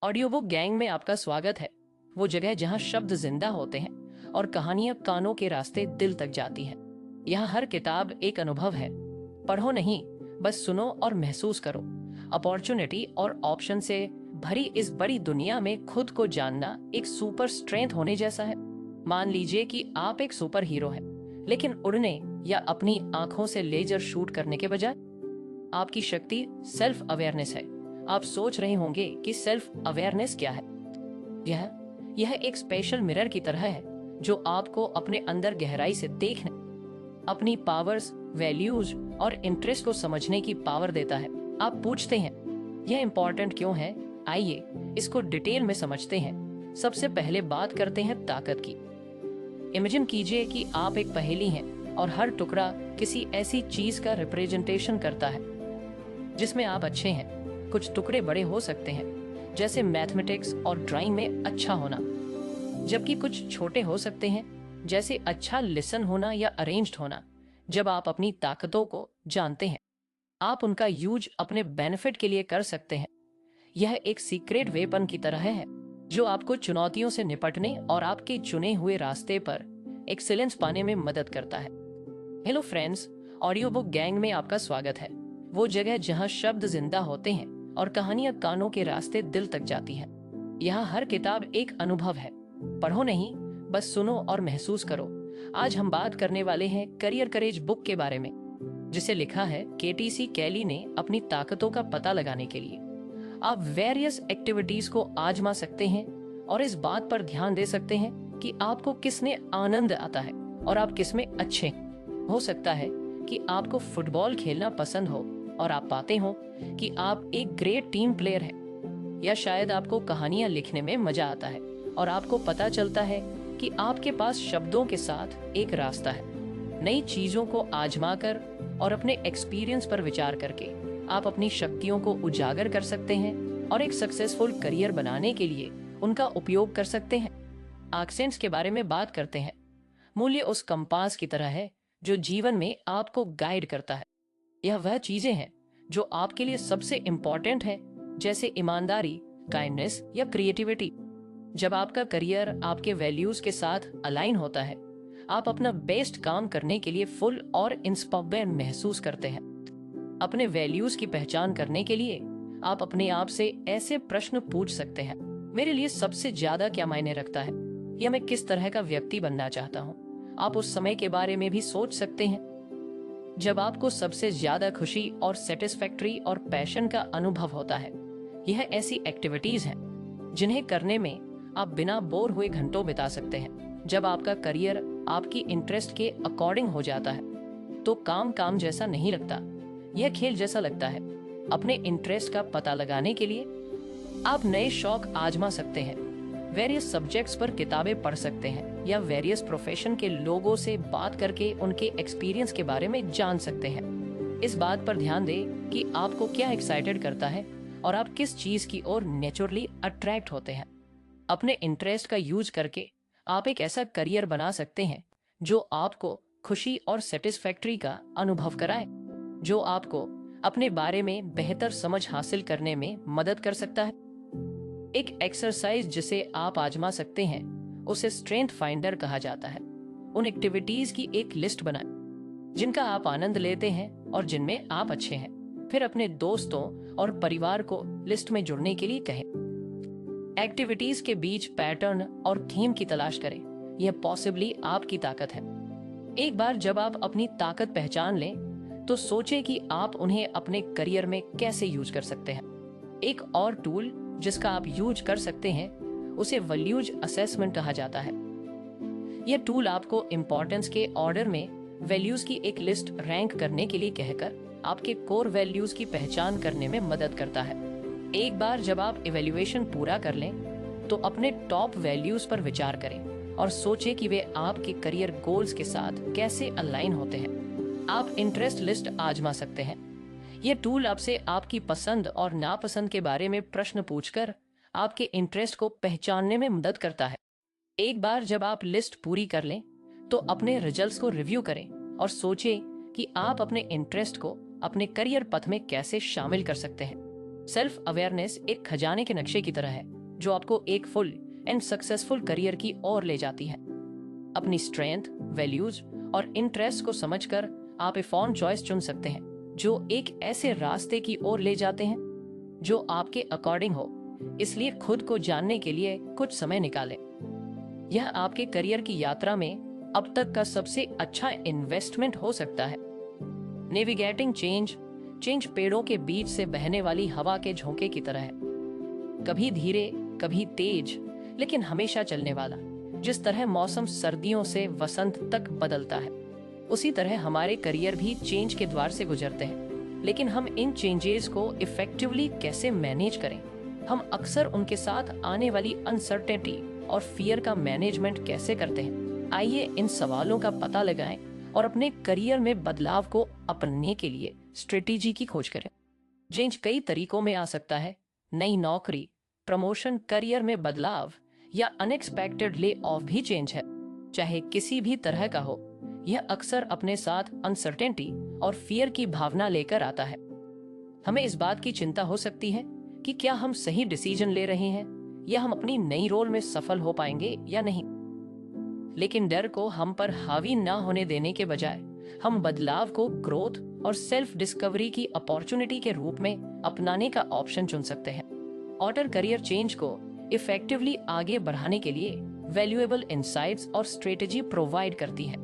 Audio book gang में आपका स्वागत है। वो जगह जहाँ शब्द जिंदा होते हैं और कहानियां कानों के रास्ते दिल तक जाती हैं। यहाँ हर किताब एक अनुभव है। पढ़ो नहीं, बस सुनो और महसूस करो। अपॉर्चुनिटी और ऑप्शन से भरी इस बड़ी दुनिया में खुद को जानना एक सुपर स्ट्रेंथ होने जैसा है। मान लीजिए कि आप एक सुपर हीरो हैं, लेकिन उड़ने या अपनी आंखों से लेजर शूट करने के बजाय आपकी शक्ति सेल्फ अवेयरनेस है। आप सोच रहे होंगे कि सेल्फ अवेयरनेस क्या है। यह एक स्पेशल मिरर की तरह है जो आपको अपने अंदर गहराई से देखने, अपनी पावर्स, वैल्यूज और इंटरेस्ट को समझने की पावर देता है। आप पूछते हैं यह इंपॉर्टेंट क्यों है? आइए इसको डिटेल में समझते हैं। सबसे पहले बात करते हैं ताकत की। इमेजिन कीजिए कि आप एक पहेली हैं और हर टुकड़ा किसी ऐसी चीज का रिप्रेजेंटेशन करता है जिसमें आप अच्छे हैं। कुछ टुकड़े बड़े हो सकते हैं, जैसे मैथमेटिक्स और ड्राइंग में अच्छा होना, जबकि कुछ छोटे हो सकते हैं, जैसे अच्छा लिसन होना या अरेंज्ड होना। जब आप अपनी ताकतों को जानते हैं, आप उनका यूज अपने बेनिफिट के लिए कर सकते हैं। यह एक सीक्रेट वेपन की तरह है जो आपको चुनौतियों से निपटने और आपके चुने हुए रास्ते पर एक्सीलेंस पाने में मदद करता है। Hello friends, audio book gang में आपका स्वागत है। वो जगह जहां शब्द जिंदा होते हैं और कहानियां कानों के रास्ते दिल तक जाती हैं। यहाँ हर किताब एक अनुभव है। पढ़ो नहीं, बस सुनो और महसूस करो। आज हम बात करने वाले हैं करियर करेज बुक के बारे में, जिसे लिखा है केटीसी कैली ने अपनी ताकतों का पता लगाने के लिए। आप वेरियस एक्टिविटीज को आजमा सकते हैं और इस बात पर ध्यान दे सकते हैं कि आपको किसने आनंद आता है और आप किसमें अच्छे हैं। हो सकता है कि आपको फुटबॉल खेलना पसंद हो और आप पाते हो कि आप एक ग्रेट टीम प्लेयर हैं, या शायद आपको कहानियां लिखने में मजा आता है और आपको पता चलता है कि आपके पास शब्दों के साथ एक रास्ता है। नई चीजों को आजमा कर और अपने एक्सपीरियंस पर विचार करके आप अपनी शक्तियों को उजागर कर सकते हैं और एक सक्सेसफुल करियर बनाने के लिए उनका उपयोग कर सकते हैं। एक्सेंट्स के बारे में बात करते हैं। मूल्य उस कंपास की तरह है जो जीवन में आपको गाइड करता है। यह वह चीजें हैं जो आपके लिए सबसे इम्पोर्टेंट है, जैसे ईमानदारी, काइंडनेस या क्रिएटिविटी। जब आपका करियर आपके वैल्यूज के साथ अलाइन होता है, आप अपना बेस्ट काम करने के लिए फुल और इंस्पायर्ड महसूस करते हैं। अपने वैल्यूज की पहचान करने के लिए आप अपने आप से ऐसे प्रश्न पूछ सकते हैं, मेरे लिए सबसे ज्यादा क्या मायने रखता है, या मैं किस तरह का व्यक्ति बनना चाहता हूँ। आप उस समय के बारे में भी सोच सकते हैं जब आपको सबसे ज्यादा खुशी और सेटिस्फैक्ट्री और पैशन का अनुभव होता है। यह ऐसी एक्टिविटीज हैं जिन्हें करने में आप बिना बोर हुए घंटों बिता सकते हैं। जब आपका करियर आपकी इंटरेस्ट के अकॉर्डिंग हो जाता है तो काम काम जैसा नहीं लगता, यह खेल जैसा लगता है। अपने इंटरेस्ट का पता लगाने के लिए आप नए शौक आजमा सकते हैं, वेरियस सब्जेक्ट्स पर किताबें पढ़ सकते हैं या वेरियस प्रोफेशन के लोगों से बात करके उनके एक्सपीरियंस के बारे में जान सकते हैं। इस बात पर ध्यान दें कि आपको क्या एक्साइटेड करता है और आप किस चीज की ओर नेचुरली अट्रैक्ट होते हैं। अपने इंटरेस्ट का यूज करके आप एक ऐसा करियर बना सकते हैं जो आपको खुशी और सेटिस्फैक्ट्री का अनुभव कराए, जो आपको अपने बारे में बेहतर समझ हासिल करने में मदद कर सकता है। एक एक्सरसाइज जिसे आप आजमा सकते हैं उसे स्ट्रेंथ फाइंडर कहा जाता है। उन एक्टिविटीज की एक लिस्ट बनाएं जिनका आप आनंद लेते हैं और जिनमें आप अच्छे हैं। फिर अपने दोस्तों और परिवार को लिस्ट में जुड़ने के लिए कहें। एक्टिविटीज के बीच पैटर्न और थीम की तलाश करें। यह पॉसिबली आपकी ताकत है। एक बार जब आप अपनी ताकत पहचान लें तो सोचें कि आप उन्हें अपने करियर में कैसे यूज कर सकते हैं। एक और टूल जिसका आप यूज कर सकते हैं उसे वैल्यूज असेसमेंट कहा जाता है। यह टूल आपको इम्पोर्टेंस के ऑर्डर में वैल्यूज की एक लिस्ट रैंक करने के लिए कहकर आपके कोर वैल्यूज की पहचान करने में मदद करता है। एक बार जब आप इवैल्यूएशन पूरा कर लें तो अपने टॉप वैल्यूज पर विचार करें और सोचें कि वे आपके करियर गोल्स के साथ कैसे अलाइन होते हैं। आप इंटरेस्ट लिस्ट आजमा सकते हैं। यह टूल आपसे आपकी पसंद और नापसंद के बारे में प्रश्न पूछकर आपके इंटरेस्ट को पहचानने में मदद करता है। एक बार जब आप लिस्ट पूरी कर लें तो अपने रिजल्ट्स को रिव्यू करें और सोचें कि आप अपने इंटरेस्ट को अपने करियर पथ में कैसे शामिल कर सकते हैं। सेल्फ अवेयरनेस एक खजाने के नक्शे की तरह है जो आपको एक फुल एंड सक्सेसफुल करियर की ओर ले जाती है। अपनी स्ट्रेंथ, वैल्यूज और इंटरेस्ट को समझकर आप एक फॉर्म चॉइस चुन सकते हैं जो एक ऐसे रास्ते की ओर ले जाते हैं जो आपके अकॉर्डिंग हो। इसलिए खुद को जानने के लिए कुछ समय निकालें। यह आपके करियर की यात्रा में अब तक का सबसे अच्छा इन्वेस्टमेंट हो सकता है। नेविगेटिंग चेंज पेड़ों के बीच से बहने वाली हवा के झोंके की तरह है, कभी धीरे कभी तेज, लेकिन हमेशा चलने वाला। जिस तरह मौसम सर्दियों से वसंत तक बदलता है, उसी तरह हमारे करियर भी चेंज के द्वार से गुजरते हैं। लेकिन हम इन चेंजेस को इफेक्टिवली कैसे मैनेज करें? हम अक्सर उनके साथ आने वाली अनसर्टेनिटी और फियर का मैनेजमेंट कैसे करते हैं? आइए इन सवालों का पता लगाएं और अपने करियर में बदलाव को अपनाने के लिए स्ट्रेटेजी की खोज करें। चेंज कई तरीकों में आ सकता है। नई नौकरी, प्रमोशन, करियर में बदलाव या अनएक्सपेक्टेड ले ऑफ भी चेंज है। चाहे किसी भी तरह का हो, यह अक्सर अपने साथ अनसर्टेनिटी और फियर की भावना लेकर आता है। हमें इस बात की चिंता हो सकती है कि क्या हम सही डिसीजन ले रहे हैं या हम अपनी नई रोल में सफल हो पाएंगे या नहीं। लेकिन डर को हम पर हावी ना होने देने के बजाय हम बदलाव को ग्रोथ और सेल्फ डिस्कवरी की अपॉर्चुनिटी के रूप में अपनाने का ऑप्शन चुन सकते हैं। ऑटर करियर चेंज को इफेक्टिवली आगे बढ़ाने के लिए वैल्यूएबल इंसाइट्स और स्ट्रेटेजी प्रोवाइड करती है,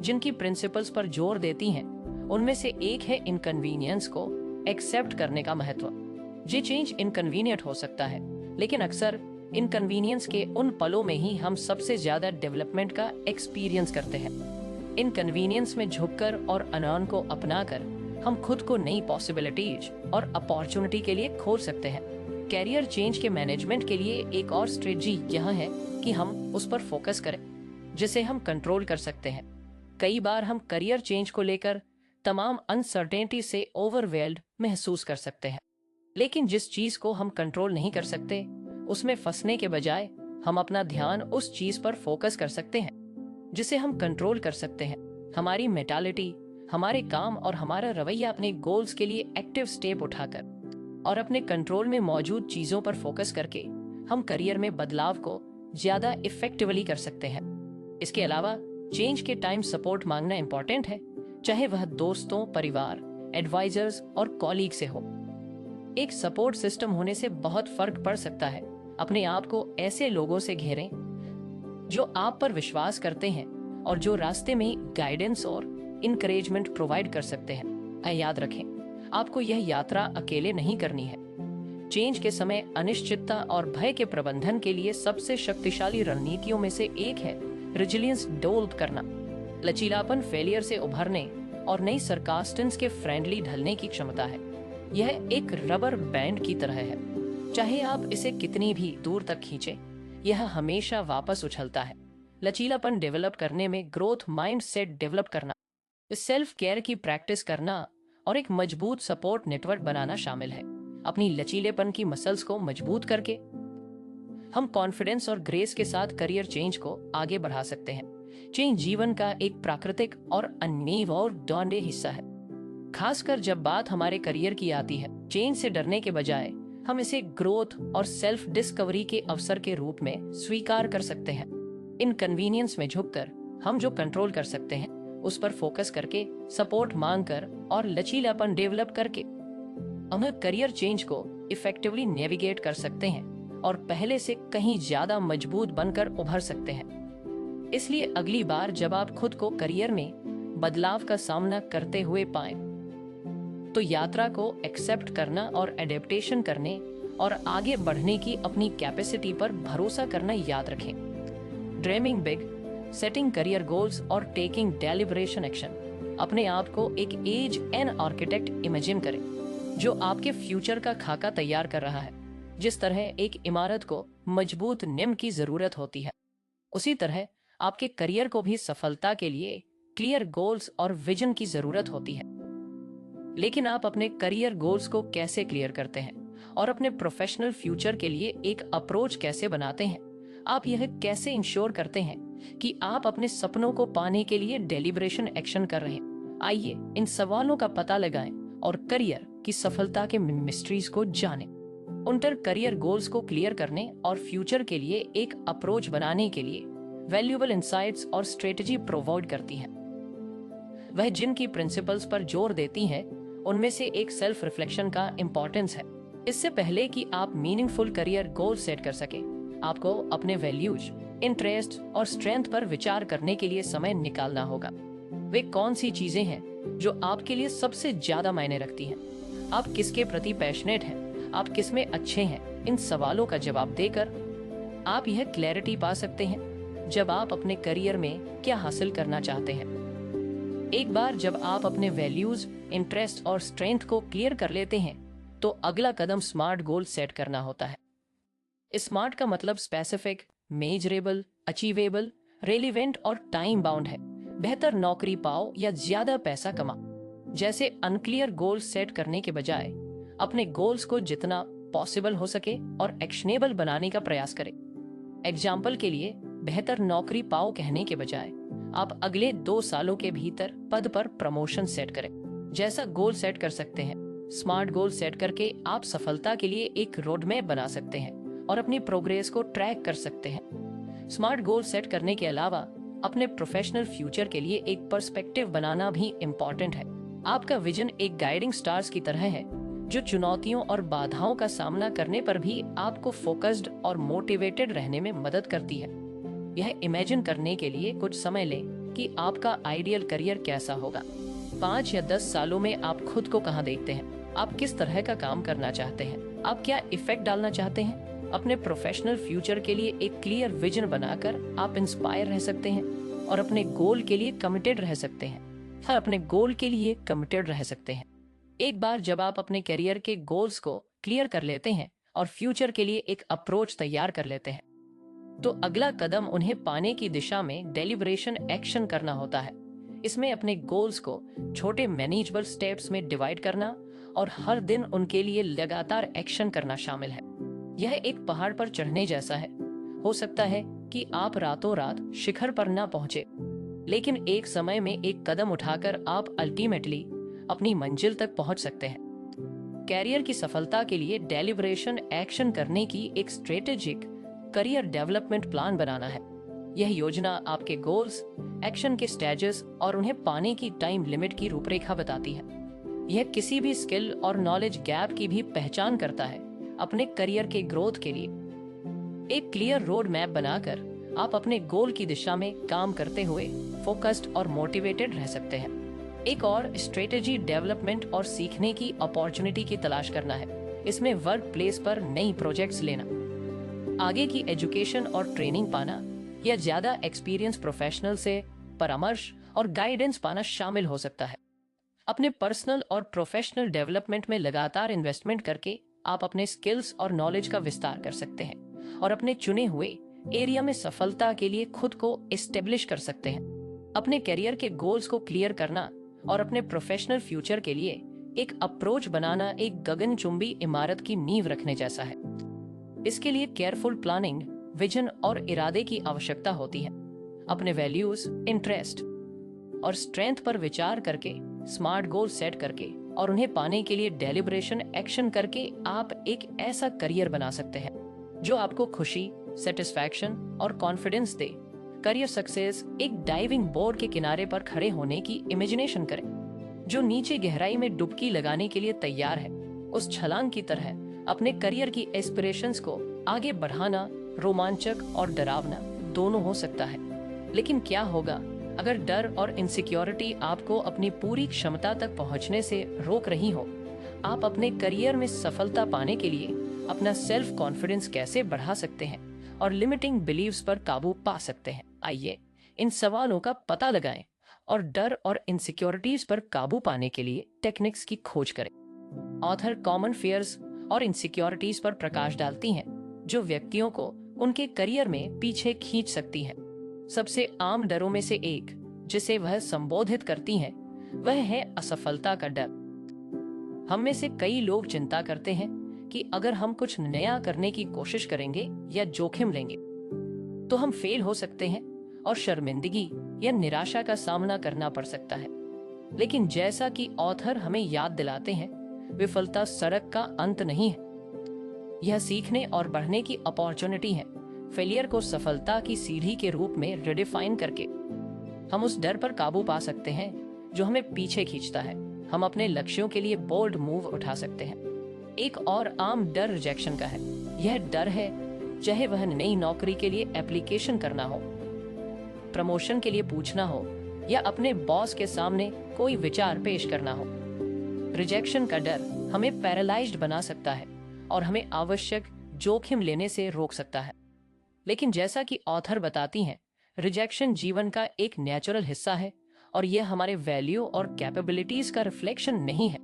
जिनकी प्रिंसिपल्स पर जोर देती हैं। उनमें से एक है इनकन्वीनियंस को एक्सेप्ट करने का महत्व। ये चेंज इनकन्वीनियंट हो सकता है, लेकिन अक्सर इनकन्वीनियंस के उन पलों में ही हम सबसे ज्यादा डेवलपमेंट का एक्सपीरियंस करते हैं। इनकन्वीनियंस में झुककर और अनअर्न को अपनाकर हम खुद को नई पॉसिबिलिटीज और अपॉर्चुनिटी के लिए खोल सकते हैं। कैरियर चेंज के मैनेजमेंट के लिए एक और स्ट्रेटजी यह है कि हम उस पर फोकस करें जिसे हम कंट्रोल कर सकते हैं। कई बार हम करियर चेंज को लेकर तमाम अनसर्टेनिटी से ओवरवेल्ड महसूस कर सकते हैं, लेकिन जिस चीज को हम कंट्रोल नहीं कर सकते उसमें फंसने के बजाय हम अपना ध्यान उस चीज पर फोकस कर सकते हैं जिसे हम कंट्रोल कर सकते हैं। हमारी मेंटालिटी, हमारे काम और हमारा रवैया अपने गोल्स के लिए एक्टिव स्टेप उठाकर और अपने कंट्रोल में मौजूद चीजों पर फोकस करके हम करियर में बदलाव को ज्यादा इफेक्टिवली कर सकते हैं। इसके अलावा चेंज के टाइम सपोर्ट मांगना इंपॉर्टेंट है, चाहे वह दोस्तों, परिवार, एडवाइजर्स और कॉलीग से हो। एक सपोर्ट सिस्टम होने से बहुत फर्क पड़ सकता है। अपने आप को ऐसे लोगों से घेरें जो आप पर विश्वास करते हैं और जो रास्ते में गाइडेंस और इनकरेजमेंट प्रोवाइड कर सकते हैं। याद रखें, आपको यह यात्रा अकेले नहीं करनी है। चेंज के समय अनिश्चितता और भय के प्रबंधन के लिए सबसे शक्तिशाली रणनीतियों में से एक है रेजिलियंस डेवलप करना। लचीलापन फेलियर से उभरने और नई सरकास्टेंस के फ्रेंडली ढलने की क्षमता है। यह एक रबर बैंड की तरह है, चाहे आप इसे कितनी भी दूर तक खींचे, यह हमेशा वापस उछलता है। लचीलापन डेवलप करने में ग्रोथ माइंडसेट डेवलप करना, सेल्फ केयर की प्रैक्टिस करना और एक मजबूत सपोर्ट नेटवर्क बनाना शामिल है। अपनी लचीलेपन की मसल्स को मजबूत करके हम कॉन्फिडेंस और ग्रेस के साथ करियर चेंज को आगे बढ़ा सकते हैं। चेंज जीवन का एक प्राकृतिक और अनिवार्य हिस्सा है, खासकर जब बात हमारे करियर की आती है। चेंज से डरने के बजाय हम इसे ग्रोथ और सेल्फ डिस्कवरी के अवसर के रूप में स्वीकार कर सकते हैं। इनकन्वीनियंस में झुककर हम जो कंट्रोल कर सकते हैं उस पर फोकस करके, सपोर्ट मांगकर और लचीलापन डेवलप करके हम करियर चेंज को इफेक्टिवली नेविगेट कर सकते हैं और पहले से कहीं ज्यादा मजबूत बनकर उभर सकते हैं। इसलिए अगली बार जब आप खुद को करियर में बदलाव का सामना करते हुए पाएं, तो यात्रा को एक्सेप्ट करना और एडेप्टेशन करने और आगे बढ़ने की अपनी कैपेसिटी पर भरोसा करना याद रखें। Dreaming big, setting career goals और टेकिंग डेलिब्रेशन एक्शन। अपने आप को एक एज एन आर्किटेक्ट इमेजिन करें जो आपके फ्यूचर का खाका तैयार कर रहा है। जिस तरह एक इमारत को मजबूत नींव की जरूरत होती है, उसी तरह आपके करियर को भी सफलता के लिए क्लियर गोल्स और विजन की जरूरत होती है। लेकिन आप अपने करियर गोल्स को कैसे क्लियर करते हैं और अपने प्रोफेशनल फ्यूचर के लिए एक अप्रोच कैसे बनाते हैं? आप यह कैसे इंश्योर करते हैं कि आप अपने सपनों को पाने के लिए डेलिब्रेशन एक्शन कर रहे हैं? आइए इन सवालों का पता लगाएं और करियर कि सफलता के मिस्ट्रीज को जाने, उन पर करियर गोल्स को क्लियर करने और फ्यूचर के लिए एक अप्रोच बनाने के लिए वैल्यूएबल इंसाइट्स और स्ट्रेटजी प्रोवाइड करती है। वह जिनकी प्रिंसिपल्स पर जोर देती हैं, उनमें से एक सेल्फ रिफ्लेक्शन का इम्पोर्टेंस है। इससे पहले कि आप मीनिंगफुल करियर गोल सेट कर सके, आपको अपने वैल्यूज, इंटरेस्ट और स्ट्रेंथ पर विचार करने के लिए समय निकालना होगा। वे कौन सी चीजें हैं जो आपके लिए सबसे ज्यादा मायने रखती हैं? आप किसके प्रति पैशनेट हैं? आप किसमें अच्छे हैं? इन सवालों का जवाब देकर आप यह क्लैरिटी पा सकते हैं जब आप अपने करियर में क्या हासिल करना चाहते हैं। एक बार जब आप अपने वैल्यूज, इंटरेस्ट और स्ट्रेंथ को क्लियर कर लेते हैं, तो अगला कदम स्मार्ट गोल सेट करना होता है। स्मार्ट का मतलब स्पेसिफिक, मेजरेबल, अचीवेबल, रेलिवेंट और टाइम बाउंड है। बेहतर नौकरी पाओ या ज्यादा पैसा कमाओ जैसे अनक्लियर गोल सेट करने के बजाय अपने गोल्स को जितना पॉसिबल हो सके और एक्शनेबल बनाने का प्रयास करें। एग्जाम्पल के लिए, बेहतर नौकरी पाओ कहने के बजाय आप अगले 2 सालों के भीतर पद पर प्रमोशन सेट करें जैसा गोल सेट कर सकते हैं। स्मार्ट गोल सेट करके आप सफलता के लिए एक रोड मैप बना सकते हैं और अपनी प्रोग्रेस को ट्रैक कर सकते हैं। स्मार्ट गोल सेट करने के अलावा अपने प्रोफेशनल फ्यूचर के लिए एक पर्सपेक्टिव बनाना भी इम्पोर्टेंट है। आपका विजन एक गाइडिंग स्टार्स की तरह है जो चुनौतियों और बाधाओं का सामना करने पर भी आपको फोकस्ड और मोटिवेटेड रहने में मदद करती है। यह इमेजिन करने के लिए कुछ समय लें कि आपका आइडियल करियर कैसा होगा। 5 या 10 सालों में आप खुद को कहाँ देखते हैं? आप किस तरह का काम करना चाहते हैं? आप क्या इफेक्ट डालना चाहते हैं? अपने प्रोफेशनल फ्यूचर के लिए एक क्लियर विजन बनाकर आप इंस्पायर रह सकते हैं और अपने गोल के लिए कमिटेड रह सकते हैं। अपने गोल के लिए कमिटेड रह सकते हैं। एक बार जब आप अपने करियर के गोल्स को क्लियर कर लेते हैं और फ्यूचर के लिए एक अप्रोच तैयार कर लेते हैं, तो अगला कदम उन्हें पाने की दिशा में डेलिब्रेशन एक्शन करना होता है। इसमें अपने गोल्स को छोटे मैनेजेबल स्टेप्स में डिवाइड करना और हर दिन उनके लिए लगातार एक्शन करना शामिल है। यह एक पहाड़ पर चढ़ने जैसा है। हो सकता है कि आप रातों रात शिखर पर ना पहुंचे, लेकिन एक समय में एक कदम उठाकर आप अल्टीमेटली अपनी मंजिल तक पहुंच सकते हैं। कैरियर की सफलता के लिए डेलिब्रेशन एक्शन करने की एक स्ट्रेटेजिक करियर डेवलपमेंट प्लान बनाना है। यह योजना आपके गोल्स, एक्शन के स्टेजेस और उन्हें पाने की टाइम लिमिट की रूपरेखा बताती है। यह किसी भी स्किल और नॉलेज गैप की भी पहचान करता है। अपने करियर के ग्रोथ के लिए एक क्लियर रोड मैप बनाकर आप अपने गोल की दिशा में काम करते हुए फोकस्ड और मोटिवेटेड रह सकते हैं। एक और स्ट्रेटेजी डेवलपमेंट और सीखने की अपॉर्चुनिटी की तलाश करना है। इसमें वर्क प्लेस पर नई प्रोजेक्ट्स लेना, आगे की एजुकेशन और ट्रेनिंग पाना या ज्यादा एक्सपीरियंस प्रोफेशनल से परामर्श और गाइडेंस पाना शामिल हो सकता है। अपने पर्सनल और प्रोफेशनल डेवलपमेंट में लगातार इन्वेस्टमेंट करके आप अपने स्किल्स और नॉलेज का विस्तार कर सकते हैं और अपने चुने हुए एरिया में सफलता के लिए खुद को एस्टेब्लिश कर सकते हैं। अपने करियर के गोल्स को क्लियर करना और अपने प्रोफेशनल फ्यूचर के लिए एक अप्रोच बनाना एक गगनचुंबी इमारत की नींव रखने जैसा है। इसके लिए केयरफुल प्लानिंग, विजन और इरादे की आवश्यकता होती है। अपने वैल्यूज, इंटरेस्ट और स्ट्रेंथ पर विचार करके स्मार्ट गोल सेट करके और उन्हें पाने के लिए डेलिब्रेशन एक्शन करके आप एक ऐसा करियर बना सकते हैं जो आपको खुशी, सेटिस्फैक्शन और कॉन्फिडेंस दे। करियर सक्सेस एक डाइविंग बोर्ड के किनारे पर खड़े होने की इमेजिनेशन करें जो नीचे गहराई में डुबकी लगाने के लिए तैयार है। उस छलांग की तरह अपने करियर की एस्पिरेशंस को आगे बढ़ाना रोमांचक और डरावना दोनों हो सकता है। लेकिन क्या होगा अगर डर और इनसिक्योरिटी आपको अपनी पूरी क्षमता तक पहुंचने से रोक रही हो? आप अपने करियर में सफलता पाने के लिए अपना सेल्फ कॉन्फिडेंस कैसे बढ़ा सकते हैं और लिमिटिंग बिलीव्स पर काबू पा सकते हैं? आइए इन सवालों का पता लगाएं और डर और इनसिक्योरिटीज पर काबू पाने के लिए टेक्निक्स की खोज करें। ऑथर कॉमन फियर्स और इनसिक्योरिटीज पर प्रकाश डालती हैं जो व्यक्तियों को उनके करियर में पीछे खींच सकती हैं। सबसे आम डरों में से एक जिसे वह संबोधित करती हैं वह है असफलता का डर। हम में से कई लोग चिंता करते हैं कि अगर हम कुछ नया करने की कोशिश करेंगे या जोखिम लेंगे तो हम फेल हो सकते हैं और शर्मिंदगी या निराशा का सामना करना पड़ सकता है। लेकिन जैसा कि ऑथर हमें याद दिलाते हैं, विफलता सड़क का अंत नहीं है, यह सीखने और बढ़ने की अपॉर्चुनिटी है। फेलियर को सफलता की सीढ़ी के रूप में रिडिफाइन करके हम उस डर पर काबू पा सकते हैं जो हमें पीछे खींचता है। हम अपने लक्ष्यों के लिए बोल्ड मूव उठा सकते हैं। एक और आम डर रिजेक्शन का है। यह डर है, चाहे वह नई नौकरी के लिए एप्लीकेशन करना हो, प्रमोशन के लिए पूछना हो या अपने बॉस के सामने कोई विचार पेश करना हो। रिजेक्शन का डर हमें पैरालाइज्ड बना सकता है और हमें आवश्यक जोखिम लेने से रोक सकता है। लेकिन जैसा कि ऑथर बताती हैं, रिजेक्शन जीवन का एक नेचुरल हिस्सा है और यह हमारे वैल्यू और कैपेबिलिटीज का रिफ्लेक्शन नहीं है।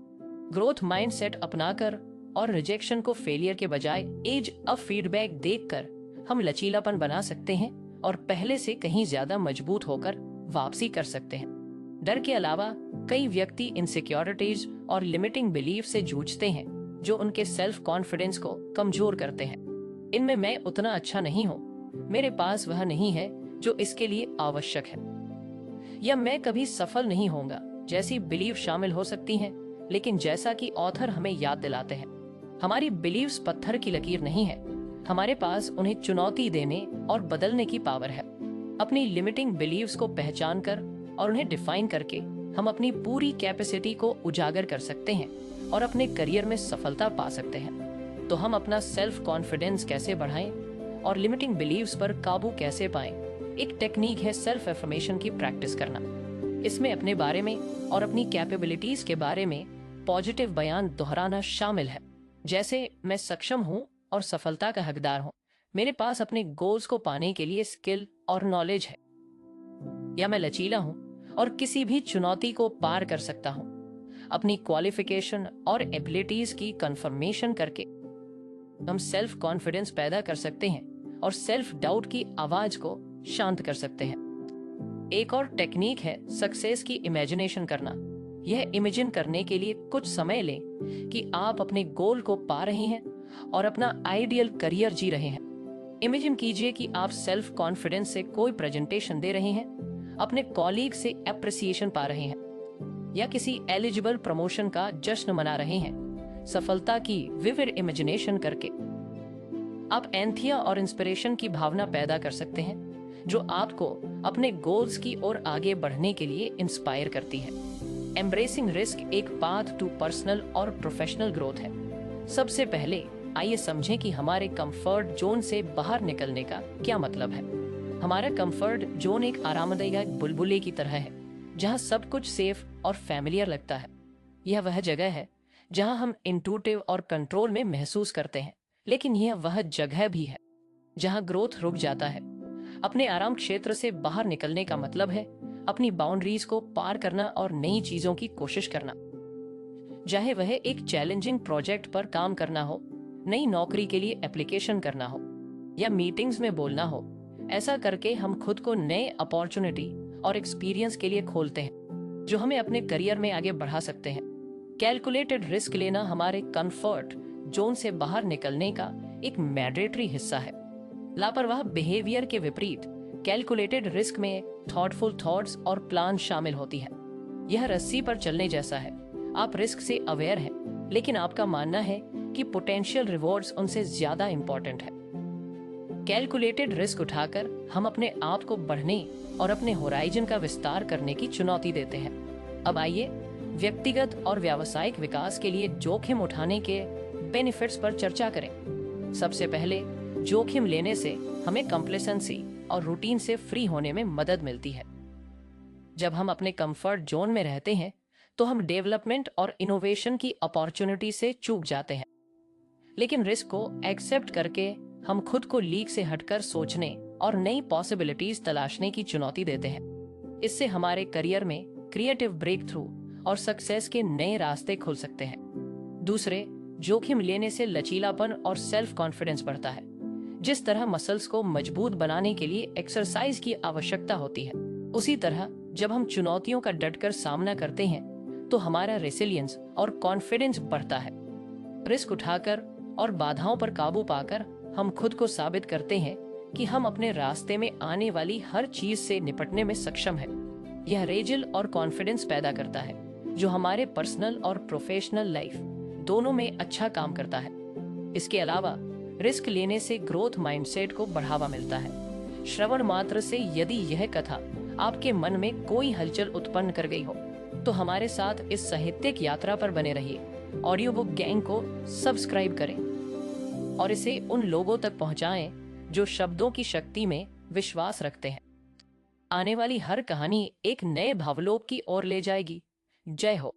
ग्रोथ माइंडसेट अपनाकर और रिजेक्शन को फेलियर के बजाय एज ऑफ फीडबैक देखकर हम लचीलापन बना सकते हैं और पहले से कहीं ज्यादा मजबूत होकर वापसी कर सकते हैं। डर के अलावा कई व्यक्ति इनसिक्योरिटीज और लिमिटिंग बिलीफ से जूझते हैं जो उनके सेल्फ कॉन्फिडेंस को कमजोर करते हैं। इनमें मैं उतना अच्छा नहीं हूँ, मेरे पास वह नहीं है जो इसके लिए आवश्यक है, या मैं कभी सफल नहीं होऊंगा जैसी बिलीफ शामिल हो सकती हैं। लेकिन जैसा कि ऑथर हमें याद दिलाते हैं, हमारी बिलीव्स पत्थर की लकीर नहीं है, हमारे पास उन्हें चुनौती देने और बदलने की पावर है। अपनी लिमिटिंग बिलीव्स को पहचान कर और उन्हें डिफाइन करके हम अपनी पूरी कैपेसिटी को उजागर कर सकते हैं और अपने करियर में सफलता पा सकते हैं। तो हम अपना सेल्फ कॉन्फिडेंस कैसे बढ़ाएं और लिमिटिंग बिलीव्स पर काबू कैसे पाएं? एक टेक्निक है सेल्फ एफर्मेशन की प्रैक्टिस करना। इसमें अपने बारे में और अपनी कैपेबिलिटीज के बारे में पॉजिटिव बयान दोहराना शामिल है, जैसे मैं सक्षम हूँ और सफलता का हकदार हूँ, मेरे पास अपने गोल्स को पाने के लिए स्किल और नॉलेज है, या मैं लचीला हूँ और किसी भी चुनौती को पार कर सकता हूँ। अपनी क्वालिफिकेशन और एबिलिटीज की कंफर्मेशन करके हम सेल्फ कॉन्फिडेंस पैदा कर सकते हैं और सेल्फ डाउट की आवाज को शांत कर सकते हैं। एक और टेक्निक है सक्सेस की इमेजिनेशन करना। यह इमेजिन करने के लिए कुछ समय लें कि आप अपने गोल को पा रहे हैं और अपना आइडियल करियर जी रहे हैं। इमेजिन कीजिए कि आप सेल्फ कॉन्फिडेंस से कोई प्रेजेंटेशन दे रहे हैं, अपने कॉलीग से एप्रिसिएशन पा रहे हैं या किसी एलिजिबल प्रमोशन का जश्न मना रहे हैं। सफलता की विविड इमेजिनेशन करके आप एंथिया और इंस्पिरेशन की भावना पैदा कर सकते हैं जो आपको अपने गोल्स की ओर आगे बढ़ने के लिए इंस्पायर करती है। एम्ब्रेसिंग रिस्क एक पाथ टू पर्सनल और प्रोफेशनल ग्रोथ है। सबसे पहले आइए समझें कि हमारे कंफर्ट जोन से बाहर निकलने का क्या मतलब है। हमारा कंफर्ट जोन एक आरामदायक बुलबुले की तरह है जहां सब कुछ सेफ और फैमिलियर लगता है। यह वह जगह है जहां हम इंट्यूटिव और कंट्रोल में महसूस करते हैं, लेकिन यह वह जगह भी है जहां ग्रोथ रुक जाता है। अपने आराम क्षेत्र से बाहर निकलने का मतलब है अपनी बाउंड्रीज को पार करना और नई चीजों की कोशिश करना। चाहे वह एक चैलेंजिंग प्रोजेक्ट पर काम करना हो, नई नौकरी के लिए एप्लीकेशन करना हो या मीटिंग्स में बोलना हो, ऐसा करके हम खुद को नए अपॉर्चुनिटी और एक्सपीरियंस के लिए खोलते हैं जो हमें अपने करियर में आगे बढ़ा सकते हैं। कैलकुलेटेड रिस्क लेना हमारे कंफर्ट जोन से बाहर निकलने का एक मैंडेटरी हिस्सा है। लापरवाह बिहेवियर के विपरीत कैलकुलेटेड रिस्क में थॉटफुल थॉट्स और प्लान शामिल होती है। यह रस्सी पर चलने जैसा है। आप रिस्क से अवेयर हैं, लेकिन आपका मानना है कि पोटेंशियल रिवॉर्ड्स उनसे ज्यादा इंपॉर्टेंट है। कैलकुलेटेड रिस्क उठाकर हम अपने आप को बढ़ने और अपने होराइजन का विस्तार करने की चुनौती देते हैं। अब आइए व्यक्तिगत और व्यावसायिक विकास के लिए जोखिम उठाने के बेनिफिट्स पर चर्चा करें। सबसे पहले, जोखिम लेने से हमें कंप्लेसेंसी और रूटीन से फ्री होने में मदद मिलती है। जब हम अपने कंफर्ट जोन में रहते हैं तो हम डेवलपमेंट और इनोवेशन की अपॉर्चुनिटी से चूक जाते हैं, लेकिन रिस्क को एक्सेप्ट करके हम खुद को लीक से हटकर सोचने और नई पॉसिबिलिटीज तलाशने की चुनौती देते हैं। इससे हमारे करियर में क्रिएटिव ब्रेक थ्रू और सक्सेस के नए रास्ते खुल सकते हैं। दूसरे, जोखिम लेने से लचीलापन और सेल्फ कॉन्फिडेंस बढ़ता है। जिस तरह मसल्स को मजबूत बनाने के लिए एक्सरसाइज की आवश्यकता होती है, उसी तरह जब हम चुनौतियों का डटकर सामना करते हैं तो हमारा रेसिलियंस और कॉन्फिडेंस बढ़ता है। रिस्क उठाकर और बाधाओं पर काबू पाकर हम खुद को साबित करते हैं कि हम अपने रास्ते में आने वाली हर चीज से निपटने में सक्षम हैं। यह रेजिल और कॉन्फिडेंस पैदा करता है जो हमारे पर्सनल और प्रोफेशनल लाइफ दोनों में अच्छा काम करता है। इसके अलावा रिस्क लेने से ग्रोथ माइंडसेट को बढ़ावा मिलता है। श्रवण मात्र से यदि यह कथा आपके मन में कोई हलचल उत्पन्न कर गई हो तो हमारे साथ इस साहित्यिक यात्रा पर बने रहिए। ऑडियो बुक गैंग को सब्सक्राइब करें और इसे उन लोगों तक पहुंचाएं जो शब्दों की शक्ति में विश्वास रखते हैं। आने वाली हर कहानी एक नए भावलोक की ओर ले जाएगी। जय हो।